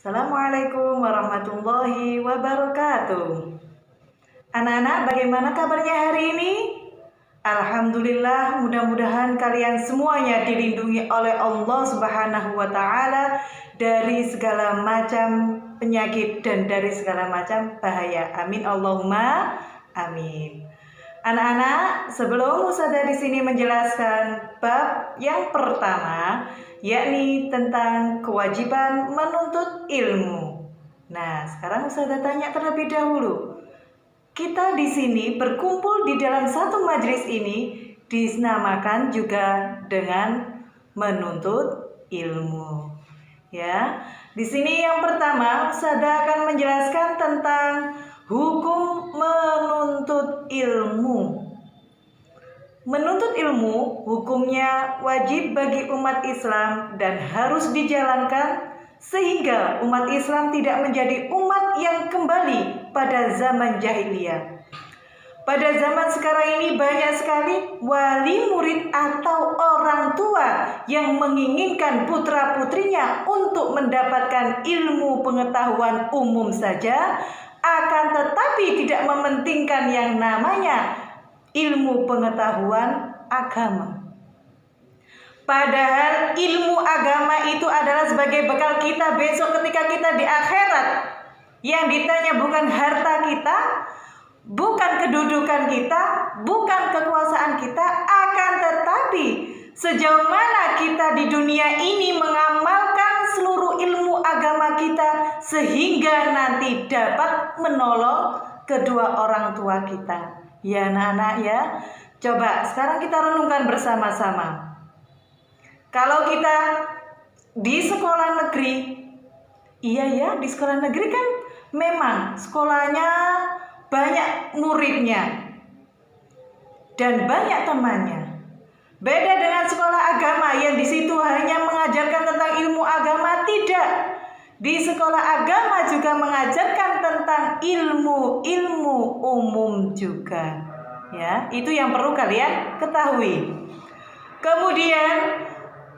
Assalamualaikum warahmatullahi wabarakatuh. Anak-anak, bagaimana kabarnya hari ini? Alhamdulillah, mudah-mudahan kalian semuanya dilindungi oleh Allah Subhanahu wa Ta'ala dari segala macam penyakit dan dari segala macam bahaya. Amin Allahumma amin. Anak-anak, sebelum Ustazah di sini menjelaskan bab yang pertama, yakni tentang kewajiban menuntut ilmu. Nah, sekarang Ustazah tanya terlebih dahulu. Kita di sini berkumpul di dalam satu majelis ini dinamakan juga dengan menuntut ilmu. Ya, di sini yang pertama Ustazah akan menjelaskan tentang hukum menuntut ilmu. Menuntut ilmu hukumnya wajib bagi umat Islam dan harus dijalankan sehingga umat Islam tidak menjadi umat yang kembali pada zaman jahiliyah. Pada zaman sekarang ini banyak sekali wali murid atau orang tua yang menginginkan putra-putrinya untuk mendapatkan ilmu pengetahuan umum saja, akan tetapi tidak mementingkan yang namanya ilmu pengetahuan agama. Padahal ilmu agama itu adalah sebagai bekal kita besok ketika kita di akhirat. Yang ditanya bukan harta kita, bukan kedudukan kita, bukan kekuasaan kita, akan tetapi sejauh mana kita di dunia ini mengamalkan seluruh ilmu agama kita sehingga nanti dapat menolong kedua orang tua kita. Ya anak-anak ya, coba sekarang kita renungkan bersama-sama. Kalau kita di sekolah negeri, iya ya, di sekolah negeri kan memang sekolahnya banyak muridnya dan banyak temannya. Beda dengan sekolah agama yang di situ hanya mengajarkan tentang ilmu agama, tidak. Di sekolah agama juga mengajarkan tentang ilmu umum juga. Ya, itu yang perlu kalian ketahui. Kemudian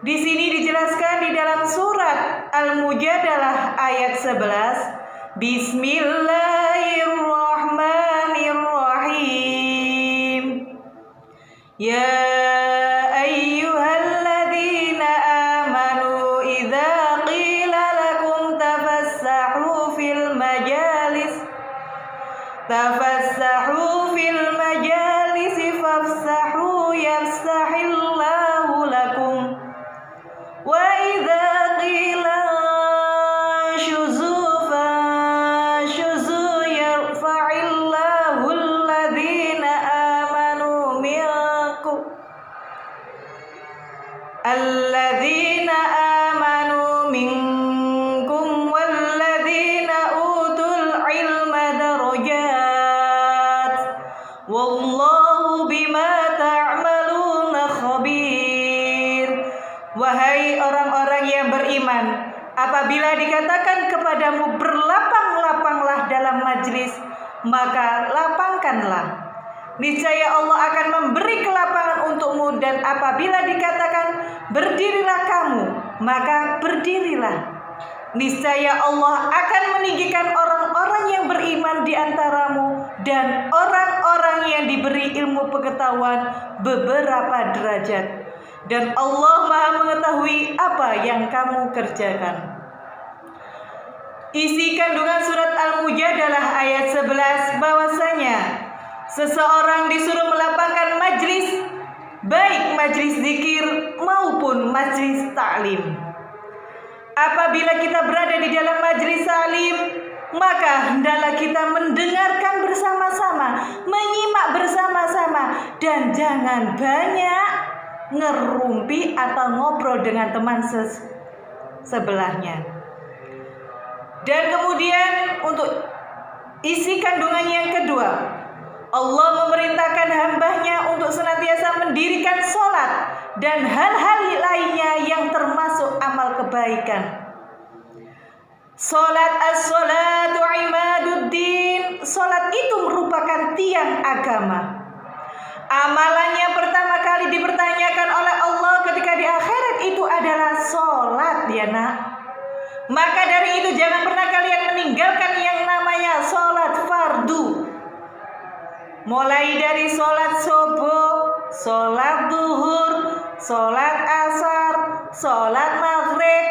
di sini dijelaskan di dalam surat Al-Mujadalah ayat 11, Bismillahirrahmanirrahim. Ya ayyuhalladzina amanu idza qila lakum tafassahu fil majalis fafsahu yafsahillahu lakum wa idza qila syuzu yarfa'illahu alladhina amanu minkum walladzina utul ilma darajat wallahu bima ta'maluna khabir. Wahai orang-orang yang beriman, apabila dikatakan kepadamu berlapang-lapanglah dalam majlis, maka lapangkanlah. Niscaya Allah akan memberi kelapangan untukmu, dan apabila dikatakan berdirilah kamu, maka berdirilah. Niscaya Allah akan meninggikan orang-orang yang beriman di antaramu dan orang-orang yang diberi ilmu pengetahuan beberapa derajat. Dan Allah Maha mengetahui apa yang kamu kerjakan. Isi kandungan surat Al-Mujadalah ayat 11 bahwasanya seseorang disuruh melapangkan majlis, baik majlis zikir maupun majlis ta'lim. Apabila kita berada di dalam majlis ta'lim, maka hendaklah kita mendengarkan bersama-sama, menyimak bersama-sama, dan jangan banyak ngerumpi atau ngobrol dengan teman sebelahnya. Dan kemudian untuk isi kandungan yang kedua, Allah memerintahkan hambanya untuk senantiasa mendirikan sholat dan hal-hal lainnya yang termasuk amal kebaikan. Sholat as-sholatu imaduddin. Sholat itu merupakan tiang agama. Amalannya pertama kali dipertanyakan oleh Allah ketika di akhirat itu adalah sholat ya nak. Maka dari itu jangan pernah kalian meninggalkan yang namanya sholat fardu. Mulai dari sholat subuh, sholat duhur, sholat asar, sholat maghrib,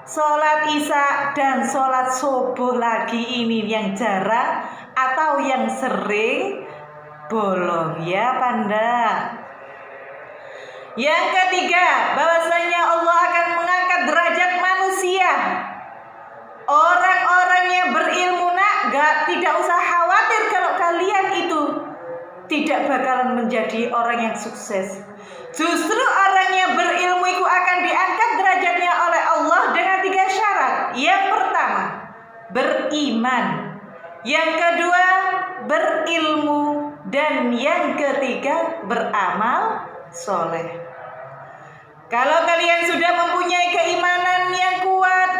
sholat isya, dan sholat subuh lagi ini yang jarang atau yang sering bolong, ya Panda. Yang ketiga, bahwasanya Allah akan mengangkat derajat manusia. Orang-orang yang berilmu tidak usah khawatir kalau kalian itu tidak bakalan menjadi orang yang sukses. Justru orang yang berilmu itu akan diangkat derajatnya oleh Allah dengan 3 syarat. Yang pertama, beriman. Yang kedua, berilmu. Dan yang ketiga, beramal soleh. Kalau kalian sudah mempunyai keimanan yang kuat,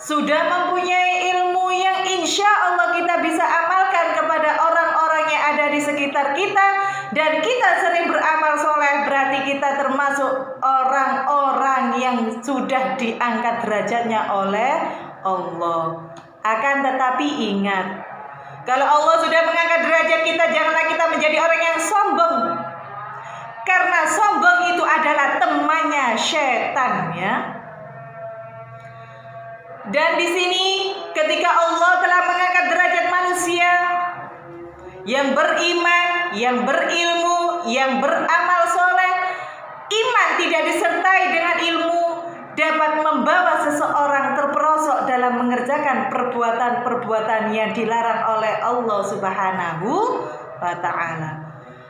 sudah mempunyai ilmu yang insya Allah kita bisa amalkan kepada orang-orang yang ada di sekitar kita, dan kita sering beramal soleh, berarti kita termasuk orang-orang yang sudah diangkat derajatnya oleh Allah. Akan tetapi ingat, kalau Allah sudah mengangkat derajat kita, janganlah kita menjadi orang yang sombong. Karena sombong itu adalah temannya setan, ya. Dan di sini ketika Allah telah mengangkat derajat manusia yang beriman, yang berilmu, yang beramal soleh, iman tidak disertai dengan ilmu dapat membawa seseorang terperosok dalam mengerjakan perbuatan-perbuatan yang dilarang oleh Allah Subhanahu wa ta'ala.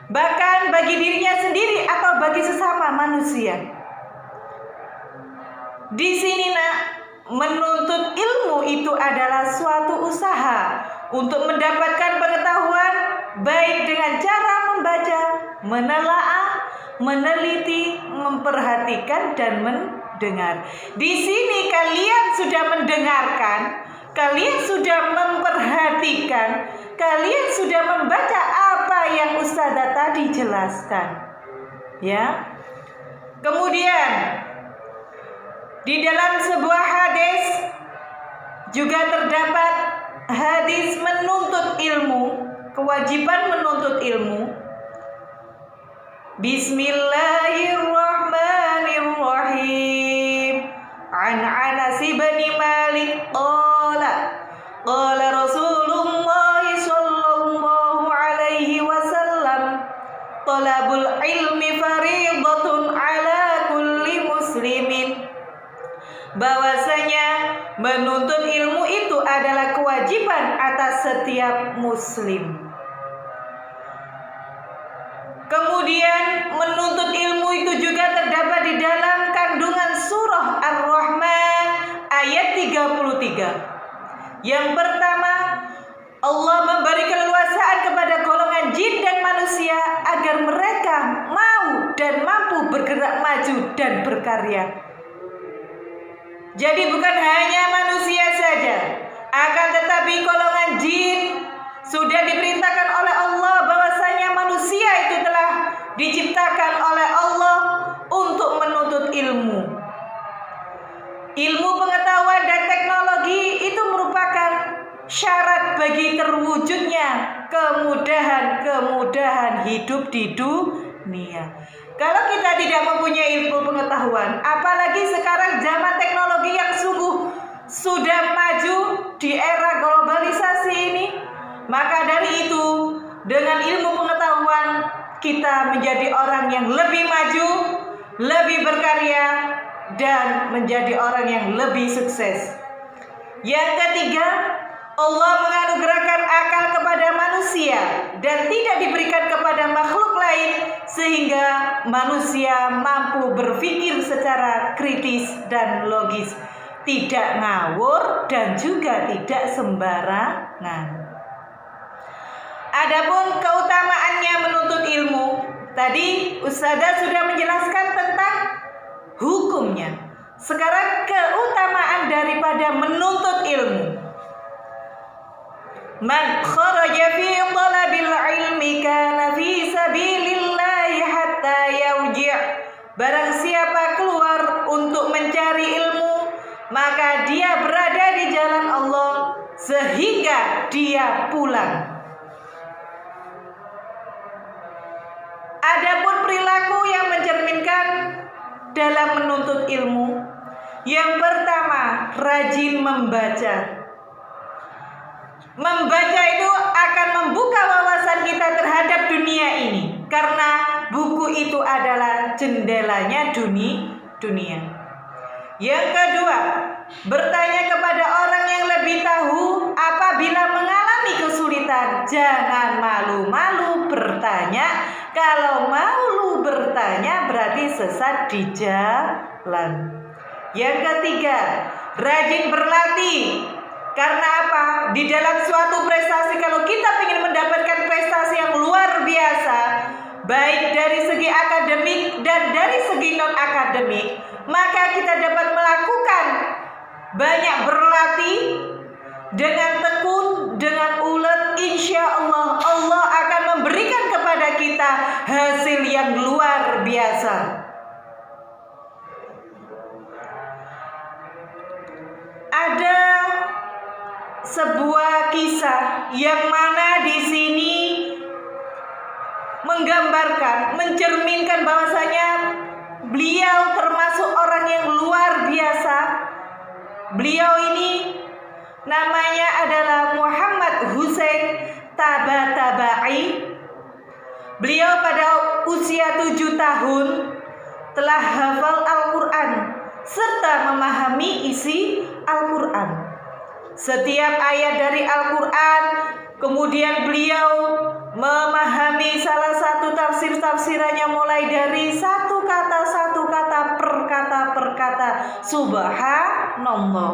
Bahkan bagi dirinya sendiri atau bagi sesama manusia. Di sini menuntut ilmu itu adalah suatu usaha untuk mendapatkan pengetahuan, baik dengan cara membaca, menelaah, meneliti, memperhatikan, dan mendengar. Di sini kalian sudah mendengarkan, kalian sudah memperhatikan, kalian sudah membaca apa yang Ustazah tadi jelaskan, ya. Kemudian di dalam sebuah hadis juga terdapat hadis menuntut ilmu, kewajiban menuntut ilmu. Bismillahirrahmanirrahim. An Anas bin Malik qala Rasulullah sallallahu alaihi wasallam, talabul ilmi fariidatun ala kulli muslimin. Bahwasanya menuntut ilmu itu adalah kewajiban atas setiap muslim. Kemudian menuntut ilmu itu juga terdapat di dalam kandungan surah Ar-Rahman ayat 33. Yang pertama, Allah memberi keleluasaan kepada golongan jin dan manusia agar mereka mau dan mampu bergerak maju dan berkarya. Jadi bukan hanya manusia saja, akan tetapi golongan jin sudah diperintahkan oleh Allah bahwasanya manusia itu telah diciptakan oleh Allah untuk menuntut ilmu. Ilmu pengetahuan dan teknologi itu merupakan syarat bagi terwujudnya kemudahan hidup di dunia. Kalau kita tidak mempunyai ilmu pengetahuan, apalagi sekarang zaman teknologi yang sudah maju di era globalisasi ini, maka dari itu dengan ilmu pengetahuan kita menjadi orang yang lebih maju, lebih berkarya, dan menjadi orang yang lebih sukses. Yang ketiga, Allah menganugerahkan akal kepada manusia dan tidak diberikan kepada makhluk lain, sehingga manusia mampu berpikir secara kritis dan logis, tidak ngawur dan juga tidak sembarangan. Adapun keutamaannya menuntut ilmu, tadi Ustazah sudah menjelaskan tentang hukumnya. Sekarang keutamaan daripada menuntut ilmu. Man kharaja fi talabil ilmi kana fi sabilillahi hatta yarji'. Barang siapa keluar untuk mencari ilmu, maka dia berada di jalan Allah sehingga dia pulang. Adapun perilaku yang mencerminkan dalam menuntut ilmu, yang pertama, rajin membaca. Membaca itu akan membuka wawasan kita terhadap dunia ini, karena buku itu adalah jendelanya dunia. Yang kedua, bertanya kepada orang yang lebih tahu. Apabila mengalami kesulitan, jangan malu-malu bertanya. Kalau malu bertanya berarti sesat di jalan. Yang ketiga, rajin berlatih. Karena apa? Di dalam suatu prestasi, kalau kita ingin mendapatkan prestasi yang luar biasa, baik dari segi akademik dan dari segi non-akademik, maka kita dapat melakukan banyak berlatih dengan tekun, dengan ulet. Insya Allah, Allah akan memberikan kepada kita hasil yang luar biasa. Ada sebuah kisah yang mana di sini menggambarkan, mencerminkan bahwasanya beliau termasuk orang yang luar biasa. Beliau ini namanya adalah Muhammad Husain Tabatabai. Beliau pada usia 7 tahun telah hafal Al-Quran serta memahami isi Al-Quran. Setiap ayat dari Al-Quran, kemudian beliau memahami salah satu tafsir-tafsirannya mulai dari satu kata per kata. Subhanallah.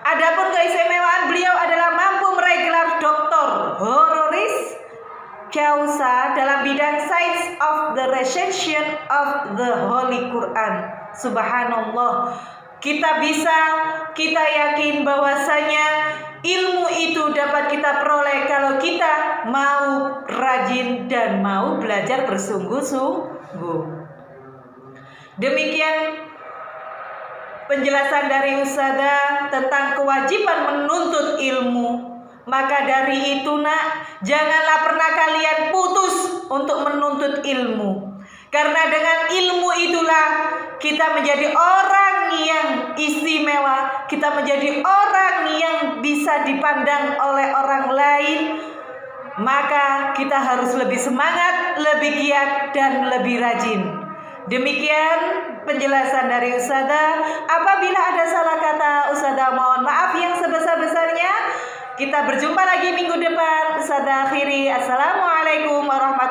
Adapun keistimewaan beliau adalah mampu meraih gelar doktor honoris causa dalam bidang Science of the Recension of the Holy Quran. Subhanallah. Kita yakin bahwasanya ilmu itu dapat kita peroleh kalau kita mau rajin dan mau belajar bersungguh-sungguh. Demikian penjelasan dari Ustazah tentang kewajiban menuntut ilmu. Maka dari itu nak, janganlah pernah kalian putus untuk menuntut ilmu. Karena dengan ilmu itulah kita menjadi orang yang istimewa, kita menjadi orang yang bisa dipandang oleh orang lain. Maka kita harus lebih semangat, lebih giat, dan lebih rajin. Demikian penjelasan dari Ustazah. Apabila ada salah kata, Ustazah mohon maaf yang sebesar-besarnya. Kita berjumpa lagi minggu depan. Ustazah akhiri. Assalamualaikum warahmatullahi wabarakatuh.